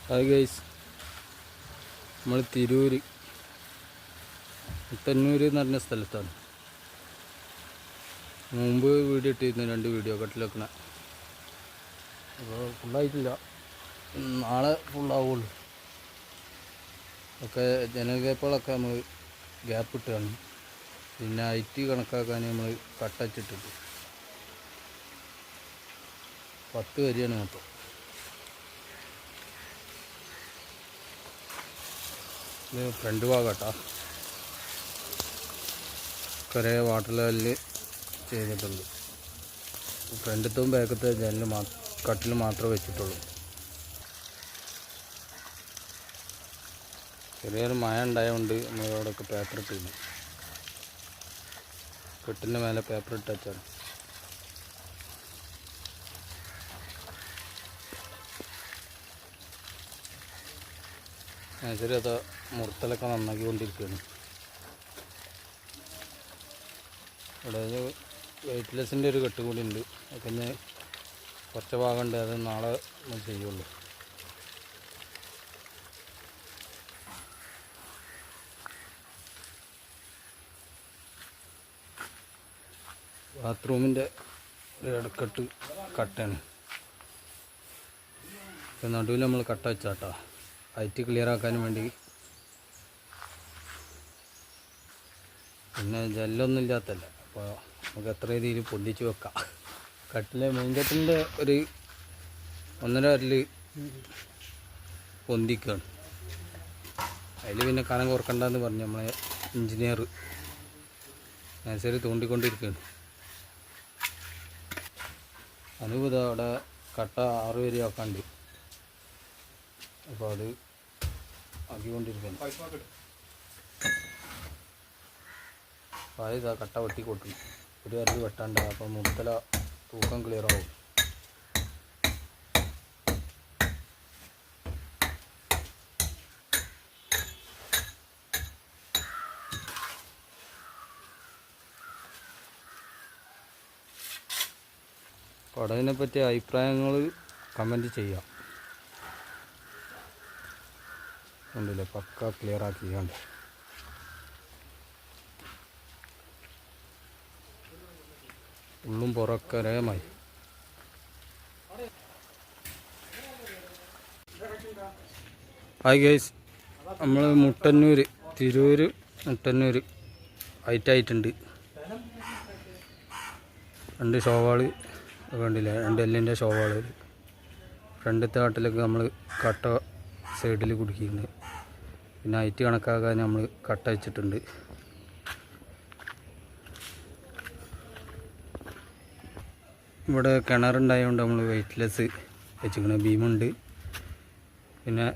Hi guys, നമ്മൾ തിരൂര് മുട്ടന്നൂർ എന്ന് പറഞ്ഞ സ്ഥലത്താണ്. മുമ്പ് വീഡിയോ ഇട്ടിരുന്നു, 2 വീഡിയോ കട്ടിൽ വെക്കണ. അപ്പോൾ ഫുള്ളായിട്ടില്ല, നാളെ ഫുള്ളാവുള്ളൂ. ഒക്കെ ജനൽ ഗ്യാപ്പുകളൊക്കെ നമ്മൾ ഗ്യാപ്പ് ഇട്ടാണ്. പിന്നെ ഹൈറ്റ് കണക്കാക്കാൻ നമ്മൾ കട്ടച്ചിട്ടിട്ട് 10 വരിയാണ് മൊത്തം. ഇത് ഫ്രണ്ട് ഭാഗം കേട്ടോ, കുറേ വാട്ടർ ലെവലിൽ ചെയ്തിട്ടുള്ളൂ. ഫ്രണ്ടത്തും ബാക്കത്തെ ജനൽ കട്ടിൽ മാത്രമേ വെച്ചിട്ടുള്ളൂ. ചെറിയൊരു മഴ ഉണ്ടായതുകൊണ്ട് നമ്മളിവിടെയൊക്കെ പേപ്പർ ഇട്ടിരുന്നു. കെട്ടിൻ്റെ മേലെ പേപ്പർ ഇട്ട് വെച്ചാണ്. ശരി, അത് മുറുത്തലൊക്കെ നന്നാക്കിക്കൊണ്ടിരിക്കുകയാണ്. ഇവിടെ വെയ്റ്റ്ലെസ്സിൻ്റെ ഒരു കെട്ട് കൂടി ഉണ്ട്. അതൊക്കെ ഇനി കുറച്ച് ഭാഗമുണ്ട്, അത് നാളെ നമ്മൾ ചെയ്യുള്ളൂ. ബാത്റൂമിൻ്റെ ഒരു ഇടക്കെട്ട് കട്ടയാണ്. ഇപ്പം നടുവിൽ നമ്മൾ കട്ട വെച്ചാട്ടോ, ഹൈറ്റ് ക്ലിയർ ആക്കാനും വേണ്ടി. പിന്നെ ജെല്ലൊന്നും ഇല്ലാത്തല്ല, അപ്പോൾ നമുക്ക് എത്ര രീതിയിൽ പൊന്തിച്ച് വെക്കാം. കട്ടിലെ മെയിൻ കട്ടിലിൻ്റെ ഒരു 1.5 വരല് പൊന്തിക്കുകയാണ്. അതിൽ പിന്നെ കനം കുറക്കണ്ടെന്ന് പറഞ്ഞ് നമ്മളെ എഞ്ചിനീയർ നേഴ്സറി തോണ്ടിക്കൊണ്ടിരിക്കുകയാണ്. അനുഭൂത അവിടെ കട്ട 6 വരെ ആക്കാണ്ട്, അപ്പോൾ അത് ആക്കിക്കൊണ്ടിരിക്കുന്നു. അപ്പോൾ ഇതാ കട്ട വെട്ടി കൊട്ടണം, ഒരു വരൽ വെട്ടാണ്ട്. അപ്പോൾ മുത്തല തൂക്കം ക്ലിയർ ആവും. അപ്പോൾ അതിനെ പറ്റിയ അഭിപ്രായങ്ങൾ കമൻറ്റ് ചെയ്യാം. ഉണ്ടല്ലേ, പക്ക ക്ലിയർ ആക്കി കണ്ട്. ഉള്ളും പുറമൊക്കെ രേമായി. ഹായ് ഗൈസ്, നമ്മൾ മുട്ടന്നൂർ, തിരൂര് മുട്ടന്നൂർ ഹൈറ്റായിട്ടുണ്ട്. 2 ഷോവാള് കണ്ടില്ലേ, 2 എല്ലിൻ്റെ ഷോവാള്. ഫ്രണ്ടത്തെ കാട്ടിലൊക്കെ നമ്മൾ കട്ട സൈഡിൽ കുടുക്കിയിട്ടുണ്ട്. പിന്നെ ഹൈറ്റ് കണക്കാക്കാൻ നമ്മൾ കട്ട വെച്ചിട്ടുണ്ട്. ഇവിടെ കിണറുണ്ടായതുകൊണ്ട് നമ്മൾ വെയ്റ്റ്ലെസ് വെച്ചിരിക്കുന്നത്. ബീമുണ്ട്, പിന്നെ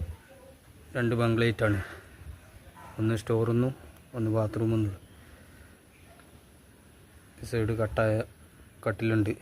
2 ബംഗ്ലേറ്റാണ്. ഒന്ന് സ്റ്റോറൊന്നും ഒന്ന് ബാത്റൂമൊന്നും. സൈഡ് കട്ടായ കട്ടിലുണ്ട്.